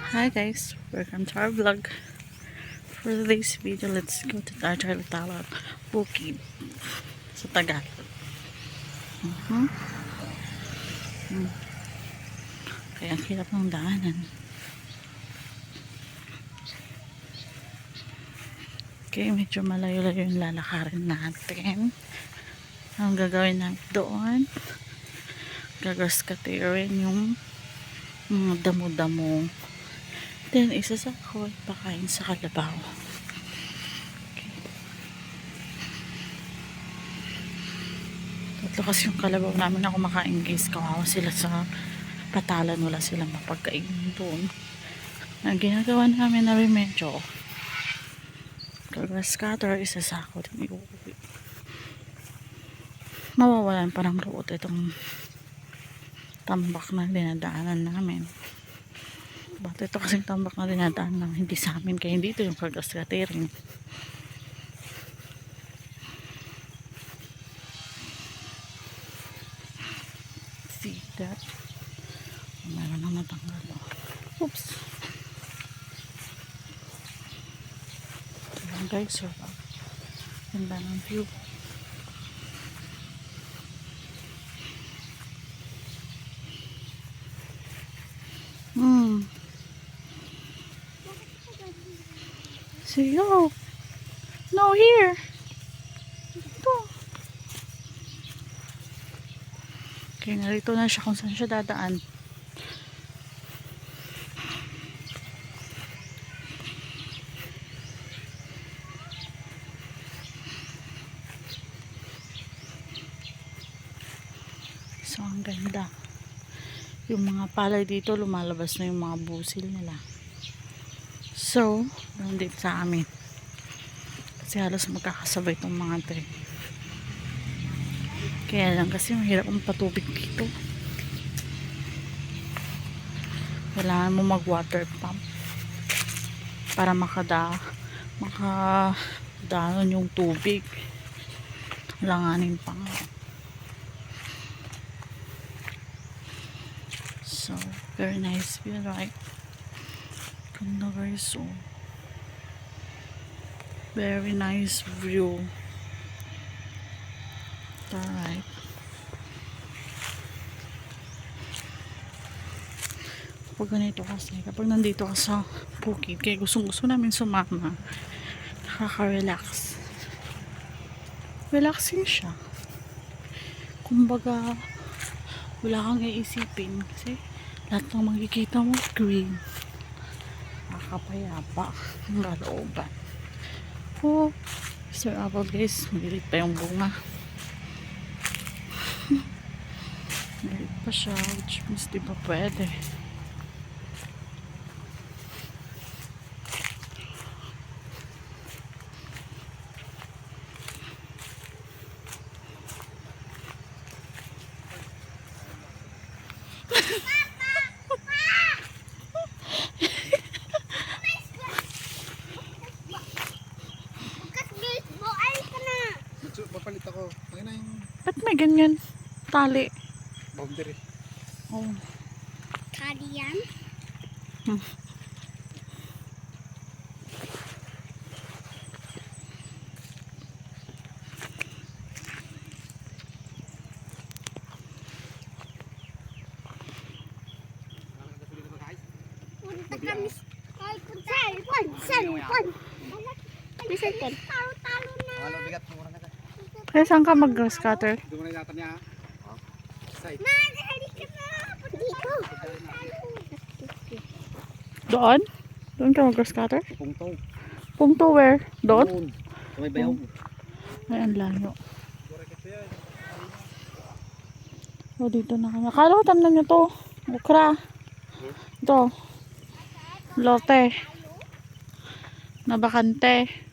Hi guys, welcome to our vlog. For today's video, let's go to Tartarutalak Bukid sa Tagalog. Mhm. Kaya ang hirap ng daanan. Okay, medyo malayo-layo yung lalakarin natin. Ang gagawin natin doon, gagaskaterin yung mga damo-damo. Then, isasakot, pakain sa kalabaw. Tatlo kasi yung kalabaw namin na kumakain guys. Kawawa sila sa patalan. Wala silang mapagkain doon. Ang ginagawa namin na remedyo, scatter, isasakot yung iuwi. Mawawalan pa ng root itong tambak na dinadaanan namin. Bakit ito kasing tambak na dinadaanan namin hindi sa amin, kaya hindi ito yung kagascatering. See that? Meron na natanggal. Oops. Ayan guys, so ganda ng view. See you. No, here. Ito. Okay, narito na siya kung saan siya dadaan. So, ang ganda. Yung mga palay dito, lumalabas na yung mga busil nila. So, nandito sa amin. Kasi halos magkakasabay itong mga tree. Kaya lang kasi mahirap ang patubig dito. Kailangan mo mag-water pump para makadanon yung tubig. Langanin pa nga. So, very nice view, right? Ganda guys, so very nice view. Alright. Kapag ganito kasi, kapag nandito ka sa bukid, kaya gusto namin sumama, nakaka-relax. Relaxing siya. Kumbaga, wala kang iisipin kasi lahat ng makikita mo green. Nakakapayapa ang kalooban. Oh, Sir Apple guys, malilit pa yung bunga. Malilit pa siya, which means di ba pwede. Papalit ako. Ayun na yung Ba't may ganyan? Tali. boundary. Oh. Tali yan? Punta kami. Ay, cellphone. May cellphone. Talo na. Halo bigat mo na ka. Kaya saan ka mag-scatter? Doon na yata niya. Side. Madali ka na. Dito. Doon? Doon ka mag-scatter? Pungtaw. Punto where? Doon? May bayaw. Ay, ang layo. Oh, dito na kami. Akala ko tamnan nyo to. Okra. Ito. Lote. Nabakante.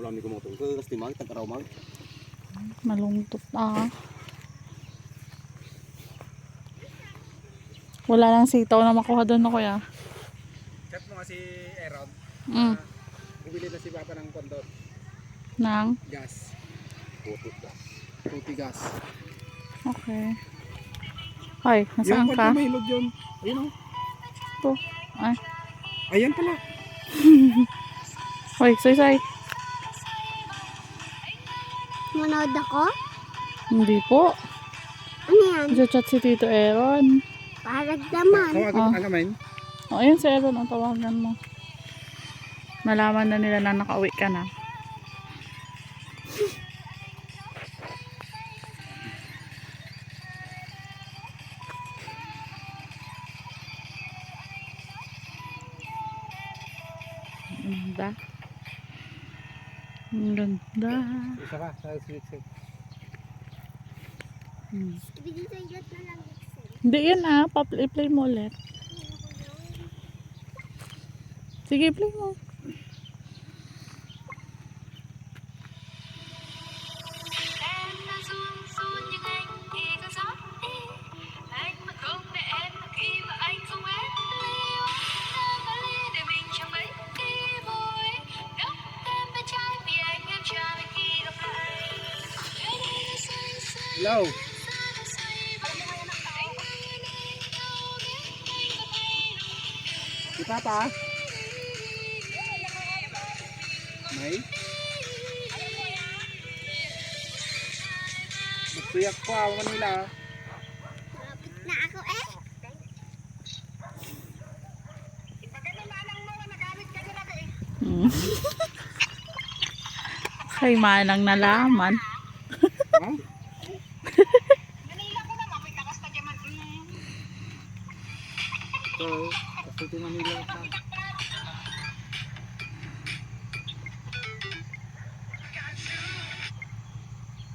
Wala ni kumotong ko kasi mag tagkaraw mag. Malungtot ah. Wala lang sitaw na makuha doon na kuya. Chat mo nga si Aaron. Mm. Bumili na si Papa ng kondor. Nang? Gas. Puti gas. Okay. Ay, nasaan Yung ka? may hilod yun. Ayun o. to. Ay. Ayan pala. Hoy, say. Manood ako? Hindi po. Ano yan? Chat si Tito Aaron. Parang naman. Tawagan mo alamin. O, ayun si Aaron. Ang tawagan mo. Nalaman na nila na nakauwi ka na. Ang ganda. Ang ganda. Isa pa sa switch. Ibigay na lang Dixon. Hindi yan i-play mo ulit. Sige, play mo. Hello. Si Papa? May? Magtuyak ko ako Manila. Malapit na ako eh. Hmm. Kay manang nalaman. Ha? So, kasi ito Manila ka.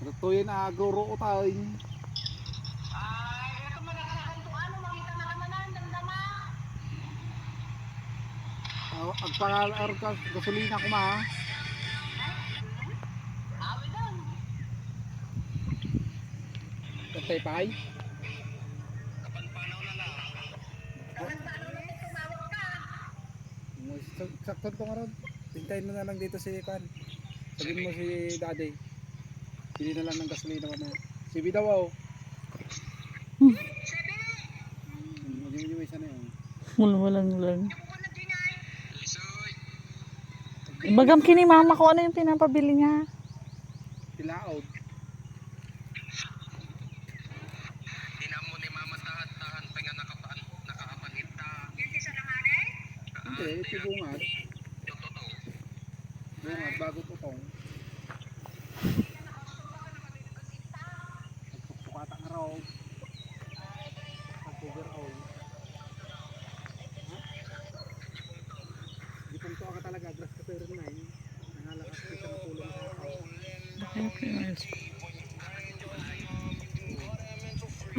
Ito yun agroro tayo. Agpangalar ka gasolina ko ma. Katay pay. Sakto to nga ron. Tintayin mo na lang dito si Pan. Sabihin mo si Daddy. Pili na lang ng gasolina ko na. Si Bidaw. Hindi mo isa na yun. Walang lang. Bagam kini mama ko ano yung pinapabili niya. Tilaod. Hindi, ito bungad. Bungad, bago tutong. Nagpupukata nga raw. Nagpuger oil. Di pong ka talaga, grass ka pero na eh. Nangalakas ka sa matulong sa ako.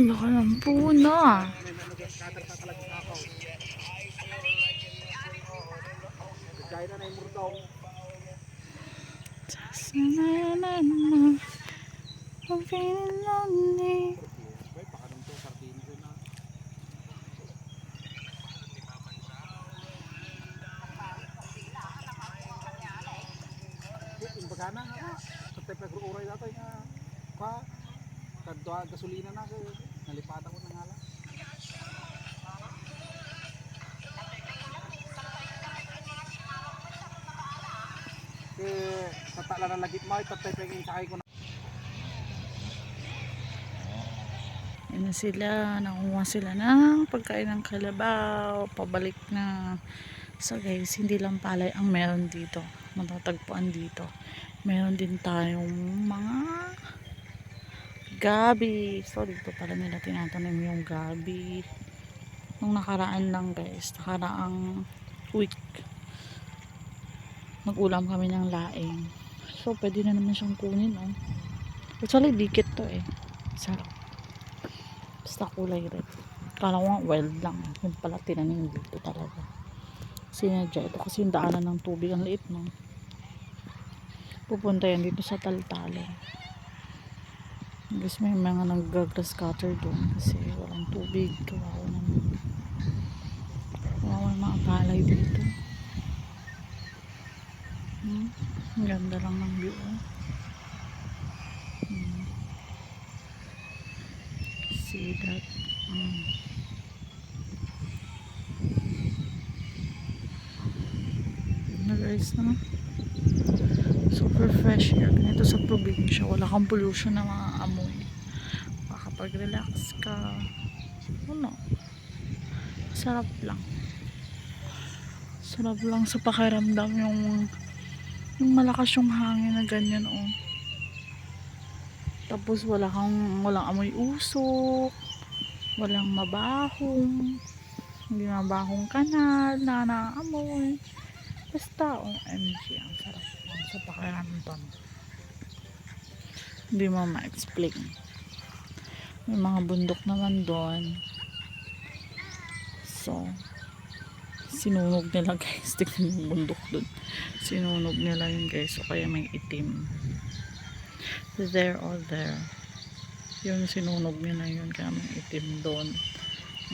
Laka ng puno ah. May nagkatar ka talaga sa ako. Kaya na yung murdong. Sa-na-na-na. I'm feeling lonely. Bay, pakanong to, sardine ko na. Yung bagana nga, sa tepe uray nato nga, pa, kadwa gasolina na, nalipatan ko na nga lang. Tatala na lagit mo, tatay pengin sakay ko na. Yan na sila, nakuha sila ng pagkain ng kalabaw, pabalik na. So guys, hindi lang palay ang meron dito, matatagpuan dito. Meron din tayong mga gabi. So dito pala nila tinatanim yung gabi. Nung nakaraan lang guys, nakaraang week, nag-ulam kami ng laing. So pwede na naman siyang kunin oh. Actually dikit to eh. Sarap. Basta kulay red. Kala ko nga wild lang. Yung pala tinanim dito talaga. Sinadya. Ito kasi yung daanan ng tubig. Ang liit no. Pupunta yan dito sa Taltalo. Guys may mga nag-grass cutter doon. Kasi walang tubig. Kawawa naman. Kawawa mga palay dito. Ang ganda lang ng view. See that? guys, no? Super fresh air. Ganito sa probinsya. Wala kang pollution na mga amoy. Makakapag-relax ka. Ano? Sarap lang. Sarap lang sa pakiramdam yung malakas yung hangin na ganyan, oh. Tapos walang amoy usok. Walang mabahong. Hindi mabahong kanal na naamoy. Basta, OMG, ang sarap lang sa pakiramdam. Hindi mo ma-explain. May mga bundok naman doon. So, sinunog nila guys. Tignan yung bundok doon. Sinunog nila yun guys. So, kaya may itim. There or there. Yung sinunog nila yun. Kaya may itim doon.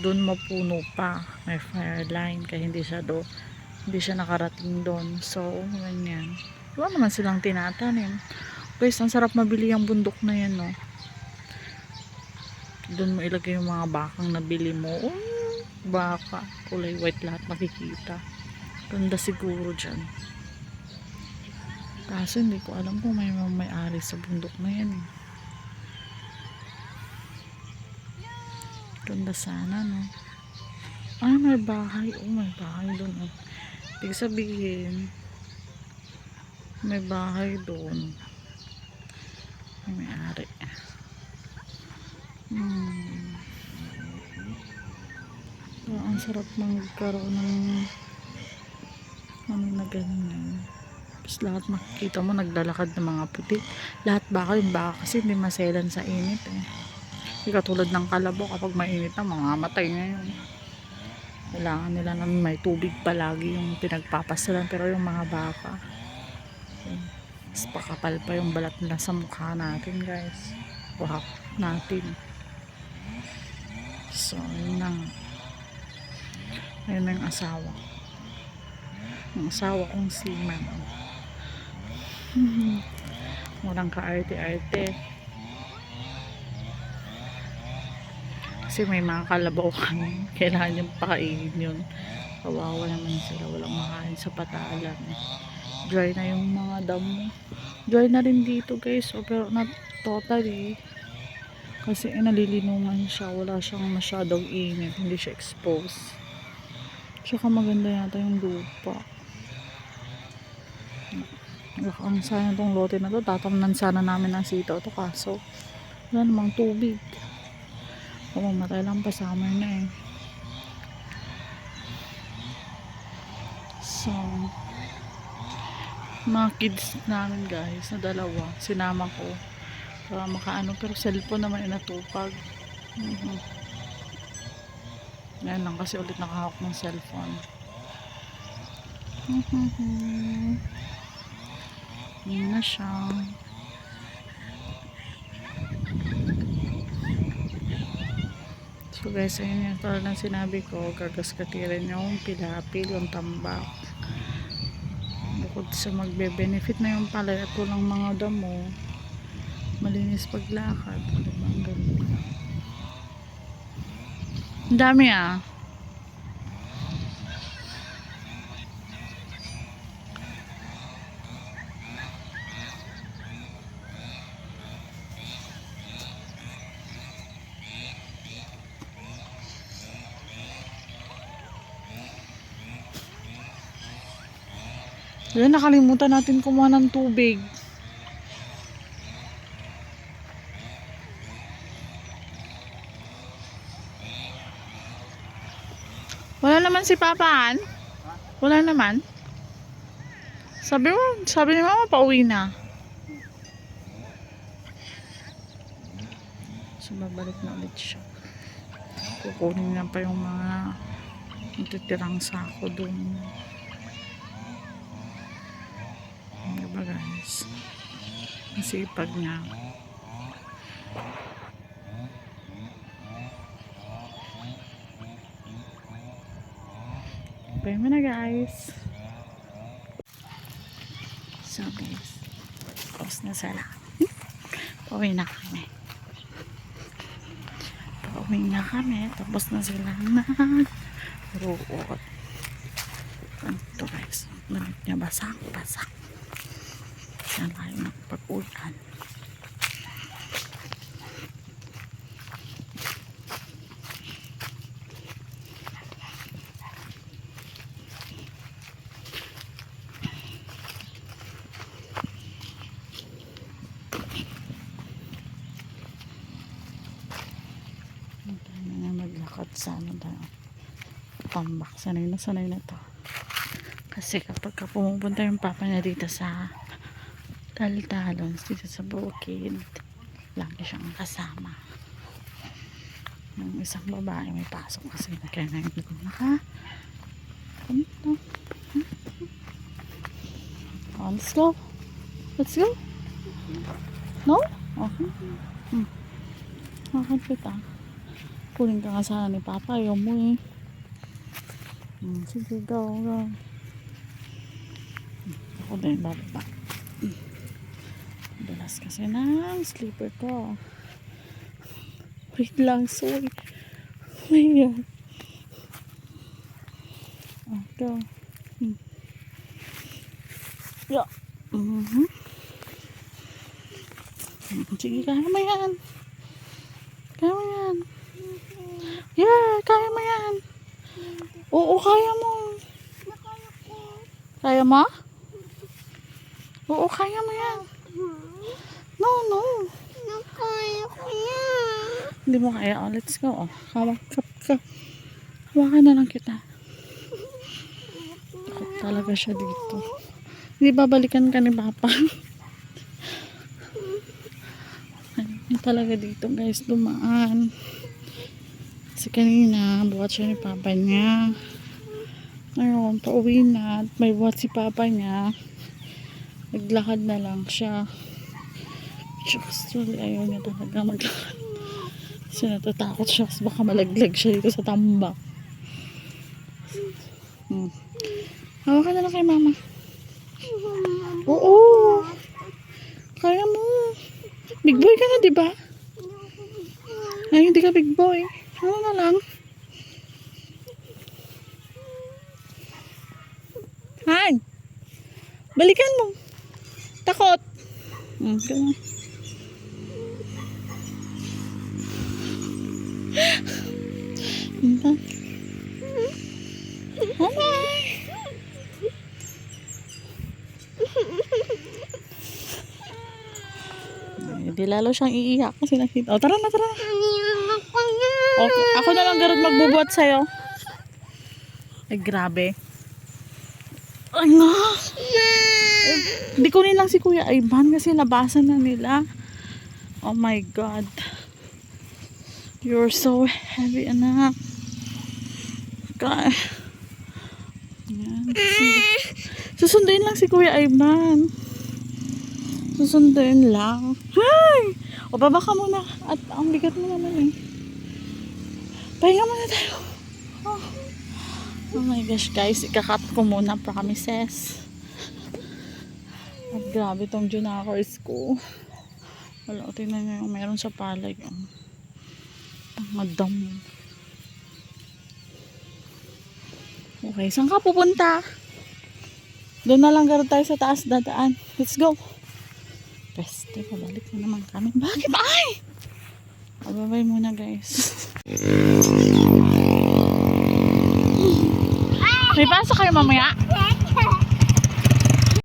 Doon mapuno pa. May fire line. Kaya hindi siya nakarating doon. So, ganyan. Wala naman silang tinatanim. Guys, ang sarap mabili ang bundok na yan, no? Doon mo ilagay yung mga bakang nabili mo. Baka. Kulay white lahat makikita. Ganda siguro dyan. Kaso hindi ko alam kung may ari sa bundok na yan. Ganda sana, no? Ah, may bahay. Oh, may bahay doon, oh. Ibig sabihin, may bahay doon. May ari. So, ang sarap magkaroon ng ano na ganyan. Tapos lahat makikita mo naglalakad ng mga puti. Lahat baka yung baka kasi hindi maselan sa init, eh. Hindi katulad ng kalabaw kapag mainit na mamamatay na yun. Kailangan nila na may tubig palagi yung pinagpapasalan. Pero yung mga baka, mas pakapal pa yung balat nila sa mukha natin, guys. Wahak natin. So, yun na. Ayun na yung asawa. Yung asawa kong seaman. Walang kaarte-arte. Kasi may mga kalabaw kami. Kailangan yung pakainin yun. Kawawa naman sila. Walang makain sa patalan. Dry na yung mga damo. Dry na rin dito, guys. So, pero not totally. Kasi nalilinungan siya. Wala siyang masyadong init. Hindi siya exposed. Tsaka maganda yata yung lupa. Ang sayang tong lote na to. Tatamnan sana namin ng sitaw to. Kaso wala namang tubig. Mamatay lang pa summer na, eh. So, mga kids namin guys na dalawa, sinama ko para makaano, pero cellphone naman inatupag. Ngayon lang kasi ulit nakahawak ng cellphone. Yun na siya. So guys, ayun yung tulad ng sinabi ko, gagaskatirin yung pilapil, yung tambak. Bukod sa magbe-benefit na yung palay at walang mga damo, malinis paglakad. Diba? Ang ganda. Ang dami, ah. Yan, nakalimutan natin kumuha ng tubig. Wala naman si Papaan? Wala naman? Sabi ni Mama pauwi na. So, babalik na ulit siya. Kukunin na pa yung mga natitirang sako dun. Diba guys? Masipag niya. Bye mo na guys. So guys, tapos na sila. Pauwi na kami. Tapos na sila nag-ruot. Ito guys, damit niya basang-basak. Yan tayo magpag-ulan. Tayo na maglakad sa ano tayo. Tambak. Sanay na to. Kasi kapag pumupunta yung papa niya dito sa Taltalon, dito sa bukid, lagi siyang kasama. Yung isang babae may pasok kasi kaya na hindi ko oh, let's go. Let's go. No? Okay. Bakit kita? Kunin ka nga sana ni papa. Ayaw mo eh. Sige, go. Ako din bababa. Dalas kasi ng sleeper ko. Wait lang, sorry. Ayan. Go. Yeah. Sige, kaya mo yan. Kaya mo yan. Yeah, kaya mo yan. Oo, kaya mo. Nakaya ko. Kaya mo? Oo, kaya mo yan. No. Nakaya ko yan. Hindi mo kaya. Oh, let's go. Oh. Hawakan na lang kita. Takot talaga siya dito. Hindi babalikan ka ni papa. Ayun talaga dito guys, dumaan. Kasi kanina, buhat siya ni papa niya. Ngayon, pauwi na. At may buhat si papa niya. Naglakad na lang siya. Actually, ayaw niya talaga maglakad. Kasi natatakot siya. Kasi baka malaglag siya dito sa tambak. Hawakan na lang kay mama. Oo. Kaya mo. Big boy ka na, diba? Ay, hindi ka big boy. Ano na lang? Han! Balikan mo. Takot. Ganun. Hi! Di lalo siyang iiyak kasi nakita. Oh, tara na. Aniyak ko yan. Okay, ako na lang garod magbubuhat sa'yo. Ay, grabe. Ay, nga. Hindi ko lang si Kuya Ivan kasi labasan na nila. Oh my God. You're so heavy, anak. God. Yan. Susunduin lang si Kuya Ivan. Susunduin lang. Hi! O, baba ka muna. At ang bigat mo naman eh. Pahinga muna tayo. Oh my gosh guys. Ikakat ko muna. Promises. At grabe tong Junakers ko. Wala, tingnan nyo yung meron sa palay. Madam. Okay, saan ka pupunta? Doon na lang garo tayo sa taas dadaan. Let's go. Peste, pabalik na naman kami. Bakit? Ay! Babay muna guys. May pasok kayo mamaya?